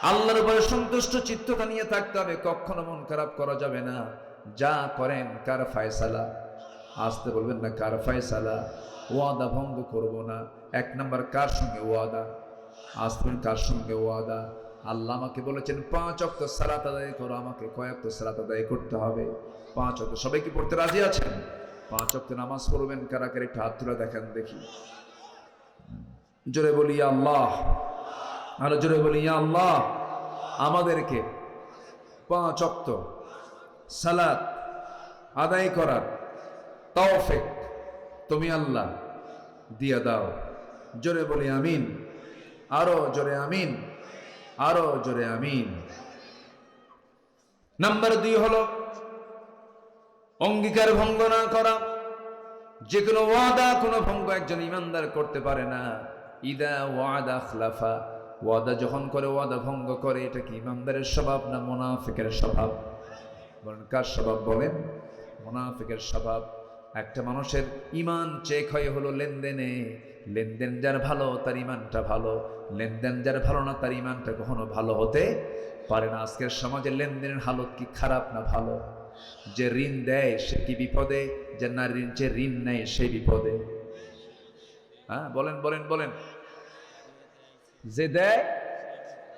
আল্লাহর উপরে সন্তুষ্ট চিত্ততা নিয়ে থাকতে হবে, কখনো মন খারাপ করা যাবে না। যা করেন কার ফায়সালা, আসতে বলবেন না কার ফায়সালা। ওয়াদা ভঙ্গ করব না। এক নাম্বার কার সঙ্গে ওয়াদা, আসবেন কার সঙ্গে ওয়াদা। আল্লাহ আমাকে বলেছেন 5 ওয়াক্ত সালাত আদায় করো, আমাকে কয় ওয়াক্ত সালাত আদায় করতে হবে? 5 ওয়াক্ত। সবাই কি পড়তে রাজি আছেন? 5 ওয়াক্ত নামাজ পড়বেন কারা কারা, একটু হাত তুলে দেখেন দেখি। জোরে বলি ইয়া আল্লাহ, আরো জোরে বলি ইয়া আল্লাহ। আমাদেরকে 5 ওয়াক্ত সালাত আদায় করার তৌফিক তুমি আল্লাহ দিয়া দাও। জোরে বলি আমিন, আরো জোরে আমিন, আরো জোরে আমিন। নাম্বার 2 হলো অঙ্গীকার ভঙ্গ না করা। যে কোনো ওয়াদা কোনো ভঙ্গ একজন ইমানদার করতে পারে না। ইদা ওয়াদা খলাফা, ওয়াদা যখন করে ওয়াদা ভঙ্গ করে, এটা কি ইমানদারের স্বভাব না মুনাফিকের স্বভাব? বলেন কার স্বভাব? বলেন মুনাফিকের স্বভাব। একটা মানুষের ইমান চেক হয় হলো লেনদেনে। লেনদেন যার ভালো তার ইমানটা ভালো, লেনদেন যার ভালো না তার ইমানটা কখনো ভালো হতে পারে না। আজকের সমাজে লেনদেনের হালত কি খারাপ না ভালো? যে ঋণ দেয় সে কি বিপদে? যে না ঋণ, যে ঋণ নেয় সেই বিপদে। হ্যাঁ বলেন বলেন বলেন। যে দেয়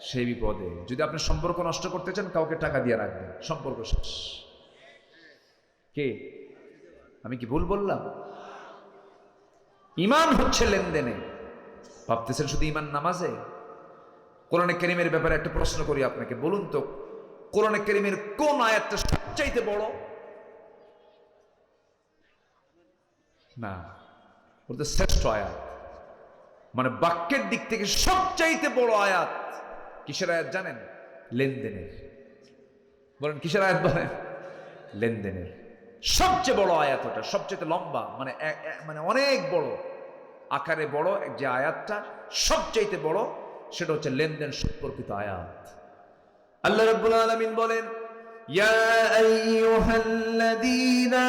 সেই বিপদে। যদি আপনি সম্পর্ক নষ্ট করতে চান, কাউকে টাকা দিয়ে রাখবেন, সম্পর্ক শেষ। কে? আমি কি ভুল বললাম? ইমান হচ্ছে লেনদেনে। ভাবতেছেন শুধু ইমান নামাজে? কোরআনে কারীমের ব্যাপারে একটা প্রশ্ন করি আপনাকে, বলুন তো কোরআনে কারীমের কোন আয়াতটা সবচাইতে বড়? না, ওটা শ্রেষ্ঠ আয়াত, মানে বাক্যের দিক থেকে সবচাইতে বড় আয়াত। কিসের আয়াত জানেন? লেনদেনের। বলেন কিসের আয়াত? বলেন লেনদেনের। সবচেয়ে বড় আয়াত ওটা, সবচেয়ে লম্বা, মানে অনেক বড় আকারে বড় যে আয়াতটা, সবচাইতে বড়, সেটা হচ্ছে লেনদেন সম্পর্কিত আয়াত। আল্লাহ রাব্বুল আলামিন বলেন, ইয়া আইয়ুহাল্লাযীনা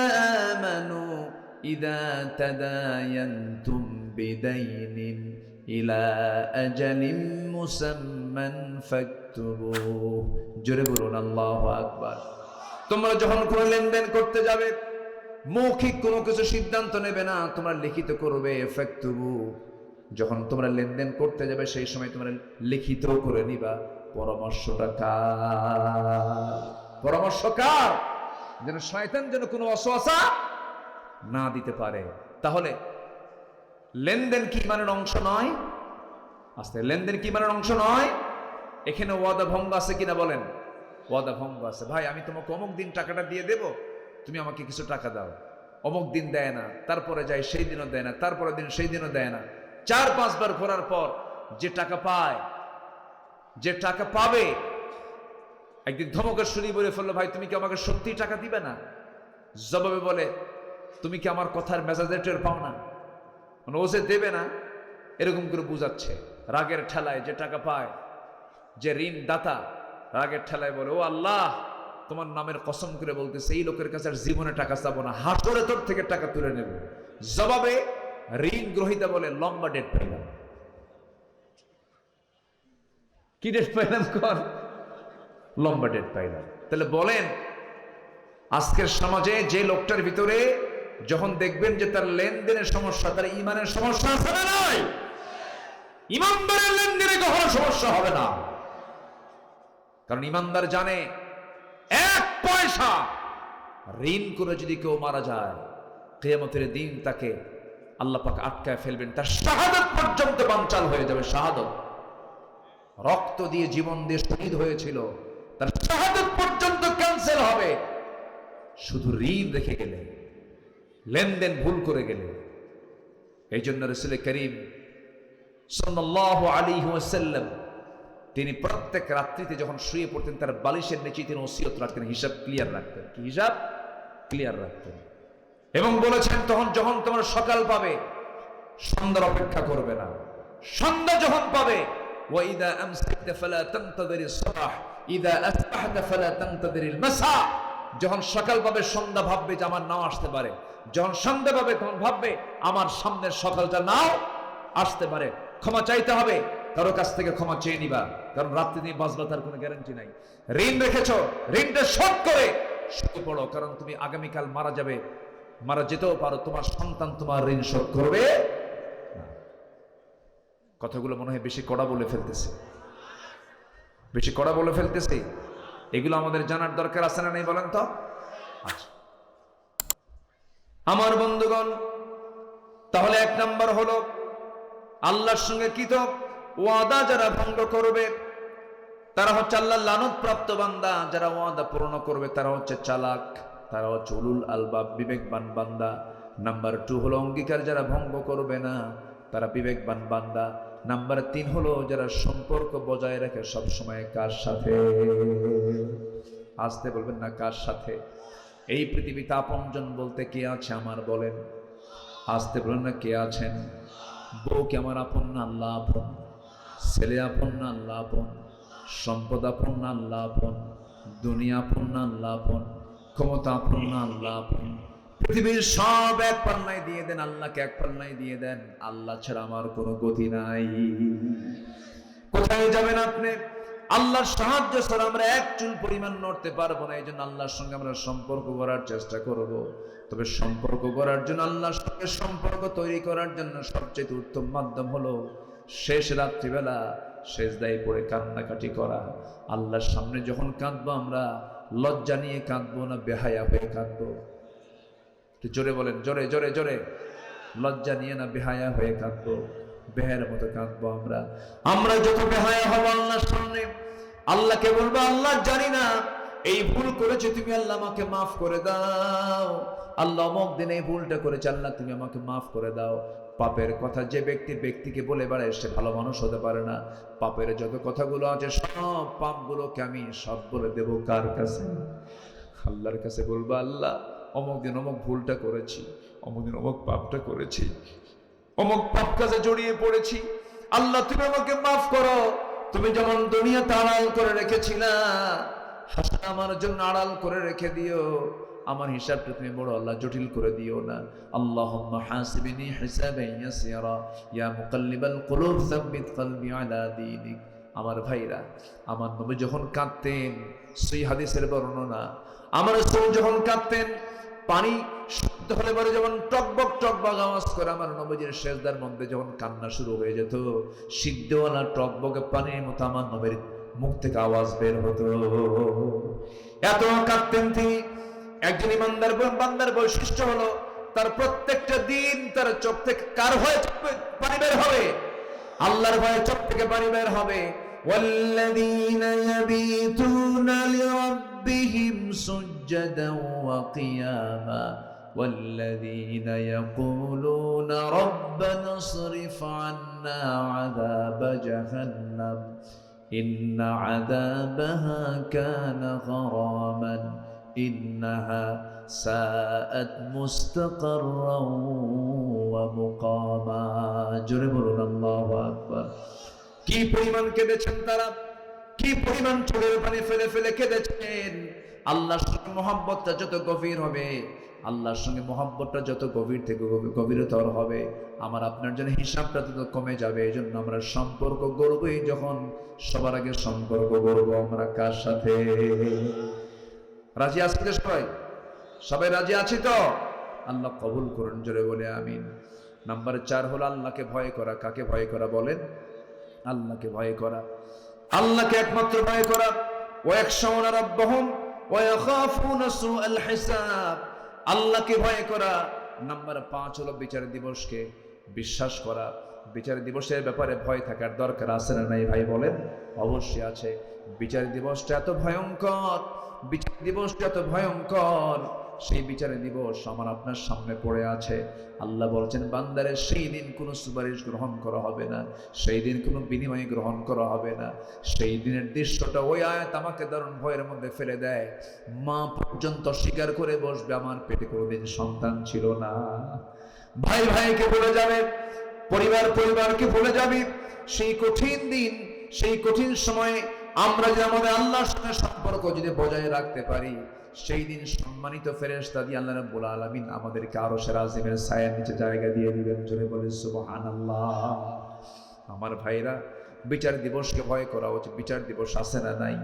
আমানু ইযা তাদায়ানতুম বিদাইনিন ইলা আজালিন মুসাম্মান ফাকতুবুহু। জোরে বলুন আল্লাহু আকবার। তোমরা যখন কোনো লেনদেন করতে যাবে, মৌখিক কোনো কিছু সিদ্ধান্ত নেবে না, তোমরা লিখিত করবে। ফাকতুবু, যখন তোমরা লেনদেন করতে যাবে সেই সময় তোমরা লিখিত করে নিবা। পরামর্শটা কার? পরামর্শ কার? যেন শয়তান যেন কোনো ওয়াসওয়াসা না দিতে পারে। তাহলে লেনদেন কি ইমানের অংশ নয়? আস্তে, লেনদেন কি ইমানের অংশ নয়? এখানে ওয়াদা ভঙ্গ আছে কিনা বলেন? ওয়াদা ভঙ্গ আছে। ভাই আমি তোমাকে অমুক দিন টাকাটা দিয়ে দেব, তুমি আমাকে কিছু টাকা দাও। অমুক দিন দেয় না, তারপরে যায় সেই দিনও দেয় না, তারপরে দিন সেই দিনও দেয় না। 4-5 বার ঘোরার পর যে টাকা পায়, যে টাকা পাবে, একদিন ধমকের সুরে বলে ফেললো, ভাই তুমি কি আমাকে সত্যি টাকা দিবে না? জবাবে বলে, তুমি কি আমার কথার মেজাজের টের পাও না? মানে ও যে দেবে না এরকম করে বুঝাচ্ছে। রাগের ঠেলায় যে টাকা পায়, যে ঋণ দাতা, রাগের ঠেলায় বলে, ও আল্লাহ তোমার নামের কসম করে বলতেছে এই লোকের কাছে আর জীবনে টাকা চাবো না, হাসরে তোর থেকে টাকা তুলে নেব। জবাবে ঋণ গ্রহীতা বলে, লম্বা ডেট পাইলাম। কি ডেট পাইলাম? কর, লম্বা ডেট পাইলাম। তাহলে বলেন আজকের সমাজে যে লোকটার ভিতরে যখন দেখবেন যে তার লেনদেনের সমস্যা, তার ইমানের সমস্যা আছে না নয়? ইমানদারের লেনদেনে কখনো সমস্যা হবে না। কারণ ইমানদার জানে 1 পয়সা ঋণ করে যদি কেউ মারা যায়, কিয়ামতের দিন তাকে আল্লাহ পাক আটকায় ফেলবেন, তার শাহাদাত পর্যন্ত বানচাল হয়ে যাবে। শাহাদাত, রক্ত দিয়ে জীবন দিয়ে শহীদ হয়েছিল, তার শাহাদাত পর্যন্ত ক্যান্সেল হবে শুধু ঋণ রেখে গেলে, লেনদেন ভুল করে গেলে। এই জন্য রাসূল করিম সাল্লাল্লাহু আলাইহি ওয়াসাল্লাম তিনি প্রত্যেক রাত্রিতে যখন শুয়ে পড়তেন, তার বালিশের নিচে তিনি ওসিয়ত রাখতেন, হিসাব ক্লিয়ার রাখতেন। কি হিসাব? ক্লিয়ার রাখতেন। এবং বলেছেন, তখন যখন তোমার সকাল পাবে, সন্ধ্যার অপেক্ষা করবে না। সন্ধ্যা যখন পাবে, ওয়াইদা আমসাইতা ফালা তানতাযিরিস সাবাহ ইদা আসবাহতা ফালা তানতাযিরিল মাসা। যখন সকাল পাবে, সন্ধ্যা ভাববে যে আমার নাও আসতে পারে। যখন সন্ধ্যা পাবে, তখন ভাববে আমার সামনের সকালটা নাও আসতে পারে। ক্ষমা চাইতে হবে, কারো কাছ থেকে ক্ষমা চেয়ে নিবা, কারণ রাত্রি দিন বাঁচবা তার কোনো গ্যারান্টি নাই। ঋণ রেখেছো, ঋণটা শোধ করে শুয়ে পড়ো, কারণ তুমি আগামীকাল মারা যাবে, মারা যেতেও পারো, তোমার সন্তান তোমার ঋণ শোধ করবে না। কথাগুলো মনে হয় বেশি কড়া বলে ফেলতেছে, বেশি কড়া বলে ফেলতেছি। এগুলো আমাদের জানার দরকার আছে না নেই বলেন তো? আচ্ছা আমার বন্ধুগণ, তাহলে এক নাম্বার হলো আল্লাহর সঙ্গে কৃত ওয়াদা যারা ভঙ্গ করবে তারা হচ্ছে আল্লাহর লানত প্রাপ্ত বান্দা। যারা ওয়াদা পূরণ করবে তারা হচ্ছে চালাক, তারা হচ্ছে উলুল আলবাব, বিবেকবান বান্দা। নাম্বার 2 হলো অঙ্গীকার যারা ভঙ্গ করবে না তারা বিবেকবান বান্দা। নাম্বার 3 হলো যারা সম্পর্ক বজায় রাখে সব সময়। কার সাথে? আসতে বলবেন না, কার সাথে? এই পৃথিবীতে আপনজন বলতে কে আছে আমার বলেন? আসতে বলেন না, কে আছেন? বউ কি আমার আপন না আল্লাহ আপন? ছেলে আপন না আল্লাহ আপন? সম্পদ আপন না আল্লাহ আপন? দুনিয়া আপন না আল্লাহ আপন? ক্ষমতা আপন না আল্লাহ আপন? পৃথিবীর সব এক পাল্লায় দিয়ে দেন, আল্লাহকে এক পাল্লায় দিয়ে দেন। আল্লাহ ছাড়া আমার কোনো গতি নাই। কোথায় যাবেন আপনি? আল্লাহর সাহায্য ছাড়া আমরা এক চুল পরিমাণ নড়তে পারবো না। এই জন্য আল্লাহর সঙ্গে আমরা সম্পর্ক করার চেষ্টা করব। তবে সম্পর্ক করার জন্য, আল্লাহর সঙ্গে সম্পর্ক তৈরি করার জন্য সবচেয়ে উত্তম মাধ্যম হলো শেষ রাত্রিবেলা সেজদায় পড়ে কান্নাকাটি করা। আল্লাহর সামনে যখন কাঁদবো আমরা লজ্জা নিয়ে কাঁদবো না বেহায়া হয়ে কাঁদবো? জোরে বলেন, জোরে জোরে জোরে। লজ্জা নিয়ে না বেহায়া হয়ে কাঁদবো, বেহায়ার মতো কাঁদবো আমরা। আমরা যত বেহায়া হবো আল্লাহর সামনে, আল্লাহকে বলবো আল্লাহ জানি না এই ভুল করেছে, তুমি আল্লাহ আমাকে মাফ করে দাও। আল্লাহ অমুক দিন এই ভুলটা করেছে, আল্লাহ তুমি আমাকে মাফ করে দাও। পাপের কথা যে ব্যক্তিকে বলে বেড়ায় সে ভালো মানুষ হতে পারে না। পাপের যত কথাগুলো আছে সব পাপগুলোকে আমি সব বলে দেব কার কাছে? আল্লাহর কাছে বলবো আল্লাহ অমুক দিন অমুক ভুলটা করেছি, অমুক দিন অমুক পাপটা করেছি, অমুক পাপ কাজে জড়িয়ে পড়েছি, আল্লাহ তুমি আমাকে মাফ করো। তুমি যেমন দুনিয়াতে আড়াল করে রেখেছিলা, হাসা আমার জন্য আড়াল করে রেখে দিও। আমার হিসাবটা তুমি বড় আল্লাহ জটিল করে দিও না। আল্লাহুম্মা হাসিবনি হিসাবান ইয়াসিরা ইয়া মুকাল্লিবাল কুলুব সাব্বিত কলবি আলা দীনিক। আমার ভাইরা, আমার নবী যখন কাঁদতেন, সেই হাদিসের বর্ণনা, আমার রাসূল যখন কাঁদতেন পানি শুদ্ধ হলে পরে যেমন টকবক টকবক আওয়াজ করে আমার নবীজির সেজদার মধ্যে যখন কান্না শুরু হয়ে যেত, সিদ্ধওয়ালা টকবকে পানির মতো আমার নবীর মুখ থেকে আওয়াজ বের হতো। এত কাঁদতেন তিনি। একজন ইমানদার বান্দার বৈশিষ্ট্য হলো তার প্রত্যেকটা দিন তার চোখ থেকে কার ভয়ে পানি বের হবে? আল্লাহর ভয়ে চোখ থেকে পানি বের হবে। ওয়াল্লাযীনা ইয়াবিতুনা লিরাব্বিহিম সুজদান ওয়া কিয়ামা ওয়াল্লাযীনা ইয়াকুলুনা রাব্বানা ইসরিফ আন্না আযাবা জাহান্নাম ইন্না আযাবাহা কানা গরামান ইন্নাহা সাআত মুস্তাকাররান ওয়া মুকামা। জোরে বলুন আল্লাহু আকবার। কি পরিমাণ কেঁদেছেন তারা, কি পরিমাণ চোখের পানি ফেলে ফেলে কেঁদেছেন। আল্লাহর সঙ্গে মহব্বতটা যত গভীর হবে, আল্লাহর সঙ্গে মহব্বতটা যত গভীর থেকে গভীরতর হবে, আমার আপনার জন্য হিসাবটা তত কমে যাবে। এই জন্য আমরা সম্পর্ক গড়বই যখন, সবার আগে সম্পর্ক গড়বো আমরা কার সাথে? রাজি আছি তো সবাই? সবাই রাজি আছি তো? আল্লাহ কবুল করুন, জোরে বলে আমিন। নাম্বার 4 হলো আল্লাহকে ভয় করা। কাকে ভয় করা বলেন? আল্লাহকে ভয় করা, আল্লাহকে একমাত্র ভয় করা। ওয়ায়াখশাউনা রাব্বাহুম ওয়া ইয়াখাফুনা সুআল হিসাব। আল্লাহকে ভয় করা। নাম্বার 5 হলো বিচার দিবসকে বিশ্বাস করা। বিচার দিবসের ব্যাপারে ভয় থাকার দরকার আছে না নাই ভাই বলেন? অবশ্যই আছে। বিচার দিবসটা এত ভয়ঙ্কর, বিচার দিবসটা এত ভয়ঙ্কর, সেই বিচারের দিবস আমার আপনার সামনে পড়ে আছে। আল্লাহ বলছেন বান্দারে সেই দিন কোনো সুপারিশ গ্রহণ করা হবে না, সেই দিন কোনো বিনিময় গ্রহণ করা হবে না। সেই দিনের দৃশ্যটা ওই আয়াত আমাকে দারুণ ভয়ের মধ্যে ফেলে দেয়। মা পর্যন্ত স্বীকার করে বসবে আমার পেটে কোনোদিন সন্তান ছিল না। ভাই ভাইকে ভুলে যাবে, পরিবার পরিবারকে ভুলে যাবে। সেই কঠিন দিন, সেই কঠিন সময়ে আমরা যদি আমাদের আল্লাহর সঙ্গে সম্পর্ক যদি বজায় রাখতে পারি, সেই দিন সম্মানিত ফেরেশতা দিয়ে আল্লাহ রাব্বুল আলামিন আমাদেরকে আরশের আজিমের ছায়ার নিচে জায়গা দিয়ে দিবেন। জোরে বলে সুবহানাল্লাহ। আমার ভাইরা, বিচার দিবসকে ভয় করা উচিত। বিচার দিবস আছে না নাই?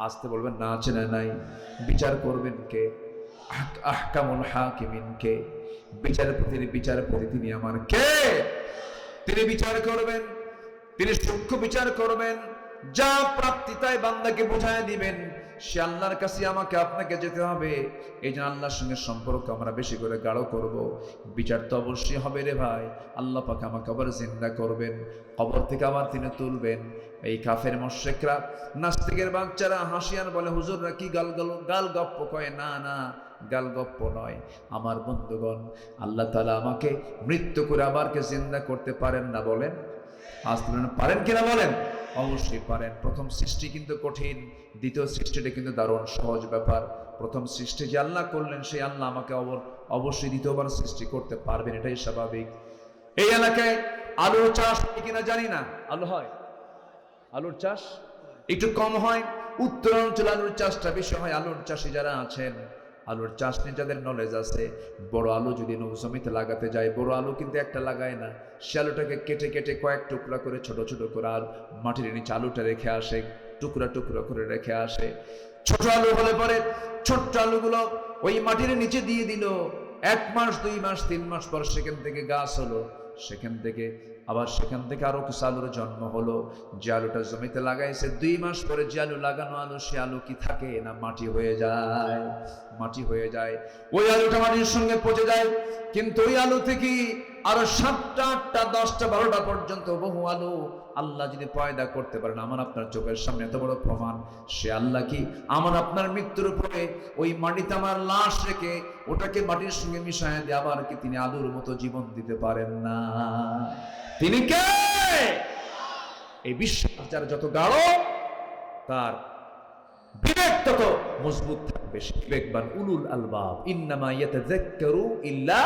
আসতে বলবেন না আছে না নাই? বিচার করবেন কে? আহকামুল হাকিমিন কে? বিচারপতি তিনি আমার কে? তিনি বিচার করবেন, তিনি সূক্ষ্ম বিচার করবেন। যা প্রাপ্তি তাই বান্দাকে বুঝায় দিবেন। সে আল্লাহর কাছে আমাকে আপনাকে যেতে হবে। এই জন্য আল্লাহর সঙ্গে সম্পর্ক আমরা বেশি করে গাঢ় করব। বিচার তো অবশ্যই হবে রে ভাই। আল্লাহ পাক আমাকে আবার জিন্দা করবেন, কবর থেকে আবার তিনি তুলবেন। এই কাফের মুশরিকরা, নাস্তিকের বাচ্চারা হাসিয়ান বলে, হুজুররা কি গাল গপ্প কয়। না না, গাল গপ্প নয় আমার বন্ধুগণ। আল্লাহ তাআলা আমাকে মৃত্যু করে আবারকে জিন্দা করতে পারেন না বলেন? আজ পারেন কিনা বলেন? অবশ্যই পারেন। প্রথম সৃষ্টি কিন্তু কঠিন, দ্বিতীয় সৃষ্টিটা কিন্তু দারুণ সহজ ব্যাপার। প্রথম সৃষ্টি যে আল্লাহ করলেন, সেই আল্লাহ আমাকে অবশ্যই দ্বিতীয়বার সৃষ্টি করতে পারবেন, এটাই স্বাভাবিক। এই এলাকায় আলুর চাষ কিনা জানি না, আলু হয়, আলুর চাষ একটু কম হয়। উত্তরাঞ্চলে আলুর চাষটা বেশি হয়। আলুর চাষি যারা আছেন, আলুর চাষ নিয়ে যাদের নলেজ আছে, বড় আলু যদি জমিতে লাগাতে যায়, বড় আলু কিন্তু একটা লাগায় না, সে আলুটাকে কেটে কেটে কয়েক টুকরা করে ছোট ছোট করে আর মাটির নিচে আলুটা রেখে আসে, টুকরা টুকরা করে রেখে আসে। ছোট আলু হলে পরে ছোট্ট আলুগুলো ওই মাটির নিচে দিয়ে দিল। 1 মাস 2 মাস 3 মাস পর সেখান থেকে গাছ হলো, সেখান থেকে আরো কিছু আলুর জন্ম হলো। যে আলুটা জমিতে লাগাইছে 2 মাস পরে যে আলু লাগানো আলু, সে আলু কি থাকে না মাটি হয়ে যায়? মাটি হয়ে যায়। ওই আলুটা মাটির সঙ্গে পচে যায়। কিন্তু ওই আলু থেকে আরো 7টা 8টা 10টা 12টা পর্যন্ত বহু আলু আল্লাহ যদি পয়দা করতে পারেন, আমার আপনার চোখের সামনে এত বড় প্রমাণ, সে আল্লাহ কি আমার আপনার মৃত্যুর পরে ওই মাটিতে আমার লাশ রেখে ওটাকে মাটির সঙ্গে মিশায় দিয়ে আবার কি তিনি আলুর মতো জীবন দিতে পারেন না? তিনি কে? এই বিশ্বাস যার যত গাঢ়, তার বিবেক তত মজবুত থাকবে। বিবেকবান উলুল আলবাব, ইন্নামা ইয়াতাযাক্কারু ইল্লা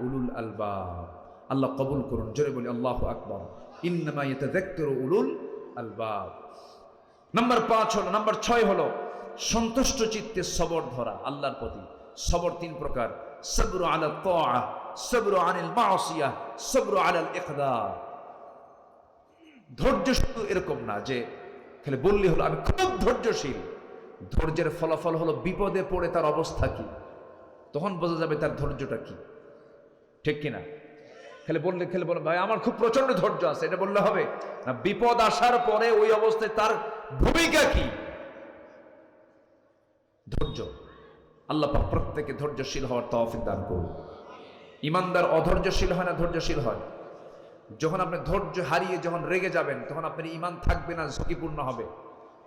উলুল আলবাব। আল্লাহ কবুল করুন, জোরে বলি আল্লাহু আকবার। ইন্নামা ইয়াতাযাক্কারু উলুল আলবাব। নাম্বার 5 হলো, নাম্বার 6 হলো সন্তুষ্ট চিত্তে সবর ধরা আল্লাহর প্রতি। সবর 3 প্রকার: সবরু আলা তাআহ, সবরু আনিল মাসিয়াহ, সবরু আলাল ইকদার। ধৈর্য শুধু এরকম না যে খালি বললি হলো আমি খুব ধৈর্যশীল। ধৈর্যের ফলাফল হলো বিপদে পড়ে তার অবস্থা কি, তখন বোঝা যাবে তার ধৈর্যটা কি, ঠিক কিনা? খালি বললে ভাই আমার খুব প্রচন্ড ধৈর্য আছে, এটা বললে হবে না। বিপদ আসার পরে ওই অবস্থায় তার ভূমিকা কি? ধৈর্য। আল্লাহ পাক প্রত্যেককে ধৈর্যশীল হওয়ার তৌফিক দান করুন। ইমানদার অধৈর্যশীল হয় না, ধৈর্যশীল হয়। যখন আপনি ধৈর্য হারিয়ে যখন রেগে যাবেন, তখন আপনার ইমান থাকবে না, ঝুঁকিপূর্ণ হবে,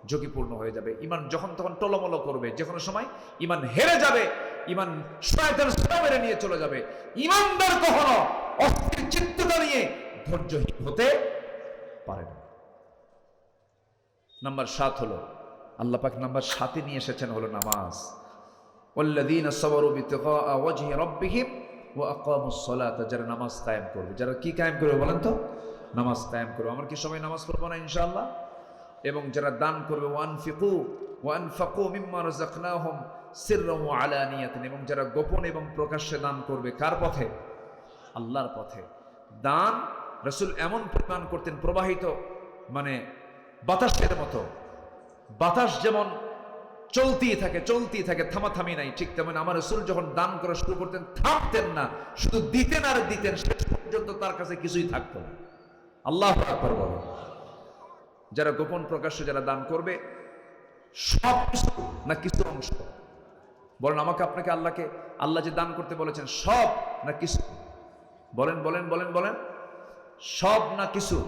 ঝুঁকিপূর্ণ হয়ে যাবে। ইমান যখন তখন টলমল করবে, যে কোনো সময় ইমান হেরে যাবে, ইমান শয়তান মেরে নিয়ে চলে যাবে। ইমানদার কখনো অস্থির চিত্ততা নিয়ে ধৈর্যহীন হতে পারে না। নাম্বার 7 হলো, আল্লাহ পাক নাম্বার 7 নিয়ে এসেছেন হলো নামাজ। ওয়াল্লাযীনা সাবারু বিতিগা ওয়াজহি রাব্বিহিম ওয়া আকামুস সালাতা। যারা নামাজ কায়েম করবে, যারা কি কায়েম করবে বলেন তো? নামাজ কায়েম করবে। আমরা কি সবাই নামাজ পড়বো না ইনশাআল্লাহ? এবং যারা দান করবে, ওয়ানফাকু মিম্মা রাযাকনাহুম সিররান ওয়া আলানিয়াতান। এবং যারা গোপন এবং প্রকাশ্যে দান করবে, কার পথে? আল্লাহর পথে। দান রাসূল এমন পরিমাণ করতেন, প্রবাহিত মানে বাতাসের মতো। বাতাস যেমন চলতেই থাকে, থামাথামি নাই, ঠিক তেমন আমার রাসূল যখন দান করা শুরু করতেন থামতেন না, শুধু দিতেন আর দিতেন, শেষ পর্যন্ত তার কাছে কিছুই থাকতো না। আল্লাহু আকবার বলেন। যারা গোপন প্রকাশ্যে যারা দান করবে, সব কিছু না কিছু অংশ? বলেন আমাকে আপনাকে আল্লাহ যে দান করতে বলেছেন, সব না কিছু? বলেন বলেন বলেন বলেন, সব না কিছু?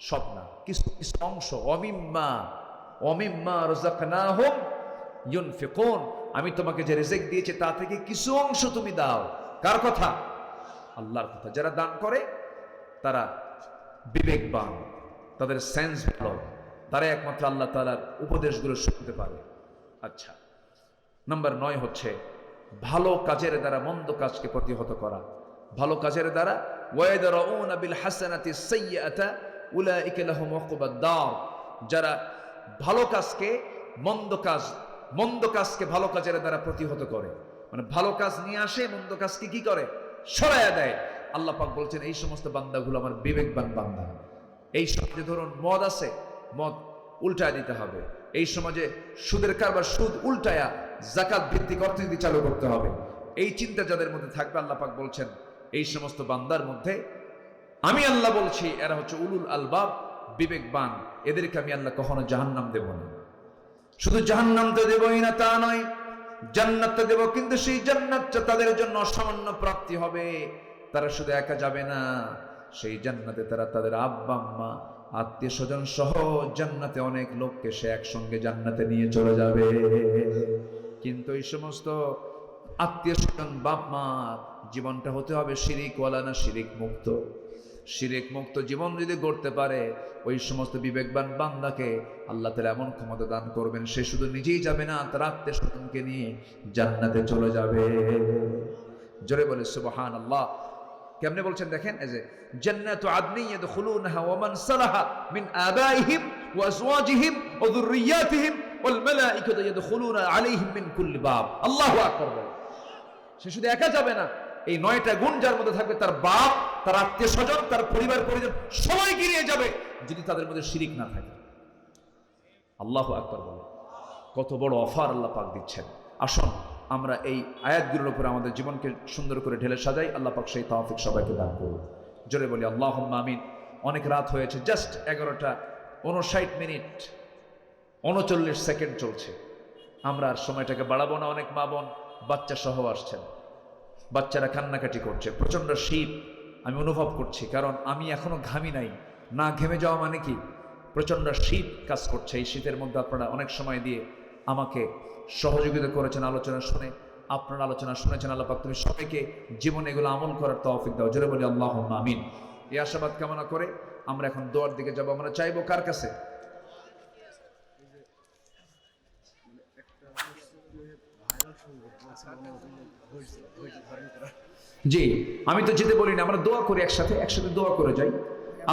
সব না, কিছু কিছু অংশ। ওয়ামিম্মা রাযাকনাহুম ইউনফিকুন। আমি তোমাকে যে রিজিক দিয়েছি তা থেকে কিছু অংশ তুমি দাও। কার কথা? আল্লাহর কথা। যারা দান করে তারা বিবেকবান, তাদের সেন্স ভালো, তারা একমাত্র আল্লাহ তাআলার উপদেশগুলো শুনতে পারে। আচ্ছা, নাম্বার 9 হচ্ছে ভালো কাজের দ্বারা মন্দ কাজকে প্রতিহত করা। ভালো কাজের দ্বারা ওয়ায়াদরাউনা বিল হাসানাতি সাইয়্যাতা উলাইকা লাহুম উকুবাদ দার। যারা ভালো কাজকে মন্দ কাজকে ভালো কাজের দ্বারা প্রতিহত করে, মানে ভালো কাজ নিয়ে আসে, মন্দ কাজকে কি করে? সরাইয়া দেয়। আল্লাহ পাক বলছেন এই সমস্ত বান্দাগুলো আমার বিবেকবান বান্দা। এই সমাজে ধরুন মদ আছে, মদ উল্টায় দিতে হবে। এই সমাজে সুদের কারবার, সুদ উল্টায়া যাকাত ভিত্তিক অর্থনীতি চালু করতে হবে। এই চিন্তা যাদের মধ্যে থাকবে, আল্লাহ পাক বলছেন এই সমস্ত বান্দার মধ্যে আমি আল্লাহ বলছি এরা হচ্ছে উলুল আলবাব, বিবেকবান। এদেরকে আমি আল্লাহ কখনো জাহান্নাম দেব না। শুধু জাহান্নাম তো দেবই না তা নয়, জান্নাতটা দেব, কিন্তু সেই জান্নাতটা তাদের জন্য অসামান্য প্রাপ্তি হবে। তারা শুধু একা যাবে না, সেই জান্নাতে তারা তাদের আব্বা আম্মা আত্মীয় স্বজন সহ জান্নাতে অনেক লোককে সে একসঙ্গে জান্নাতে নিয়ে চলে যাবে। কিন্তু এই সমস্ত আত্মীয় স্বজন বাপ মা জীবনটা হতে হবে শিরিকওয়ালা না শিরিক মুক্ত। শিরিক মুক্ত জীবন যদি গড়তে পারে, ওই সমস্ত বিবেকবান বান্দাকে আল্লাহ তাআলা এমন ক্ষমতা দান করবেন, সে শুধু নিজেই যাবে না, তার আত্মীয় স্বজনকে নিয়ে জান্নাতে চলে যাবে। জোরে বলে সুবহানাল্লাহ। কেমনে বলছেন দেখেন, এই যে জান্নাতু আদনি ইয়াদখুলুনহা ওয়া মান সালাহা মিন আবাইহিম ওয়া আজওয়াজিহিম ওয়া যুররিয়াতিহিম ওয়াল মালাইকাতু ইয়াদখুলুনা আলাইহিম মিন কুল্লি বাব। আল্লাহু আকবার। সে শুধু একা যাবে না, এই 9টা গুণ যার মধ্যে থাকবে, তার বাপ, তার আত্মীয় স্বজন, তার পরিবার পরিজন সবাইকে নিয়ে যাবে, যদি তাদের মধ্যে শিরিক না থাকে। আল্লাহু আকবার বলে। কত বড় অফার আল্লাহ পাক দিচ্ছেন। আসুন আমরা এই আয়াতগুলোর উপরে আমাদের জীবনকে সুন্দর করে ঢেলে সাজাই। আল্লাহ পাক সেই তৌফিক সবাইকে দান করুন। জোরে বলি আল্লাহুম্মা আমিন। অনেক রাত হয়েছে, জাস্ট 11টা 59 মিনিট 39 সেকেন্ড চলছে। আমরা আর সময়টাকে বাড়াবো না। অনেক মা বোন বাচ্চা সহ আসছেন, বাচ্চারা কান্নাকাটি করছে, প্রচন্ড শীত আমি অনুভব করছি, কারণ আমি এখনো ঘামি নাই। না ঘেমে যাওয়া মানে কি, প্রচন্ড শীত কাজ করছে। এই শীতের মধ্যে আপনারা অনেক সময় দিয়ে আমাকে সহযোগিতা করেছেন, আলোচনা শুনে আপনারা আলোচনা শুনেছেন। আল্লাহ পাক তুমি সবাইকে জীবনে এগুলো আমল করার তৌফিক দাও। জোরে বলি আল্লাহুম্মা আমিন। এই আশাবাদ কামনা করে আমরা এখন দোয়ার দিকে যাব। আমরা চাইবো কার কাছে? জি, আমি তো যেতে বলি না, আমরা দোয়া করি একসাথে, একসাথে দোয়া করে যাই।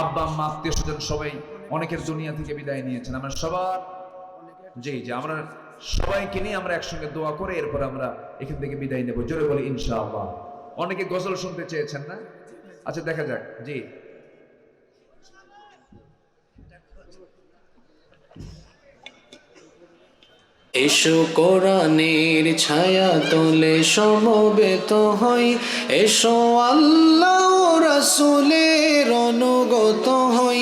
আব্বা আম্মা আত্মীয় স্বজন সবাই অনেকের দুনিয়া থেকে বিদায় নিয়েছেন, আমরা সবার জি জি আমরা সবাইকে নিয়ে আমরা একসঙ্গে দোয়া করে এরপর আমরা এখান থেকে বিদায় নেব। জোরে বলি ইনশাআল্লাহ। অনেকে গজল শুনতে চেয়েছেন না? আচ্ছা দেখা যাক। জি, এসো কোরআনের ছায়া তলে সমবেত হই, এসো আল্লাহ রাসূলের অনুগত হই।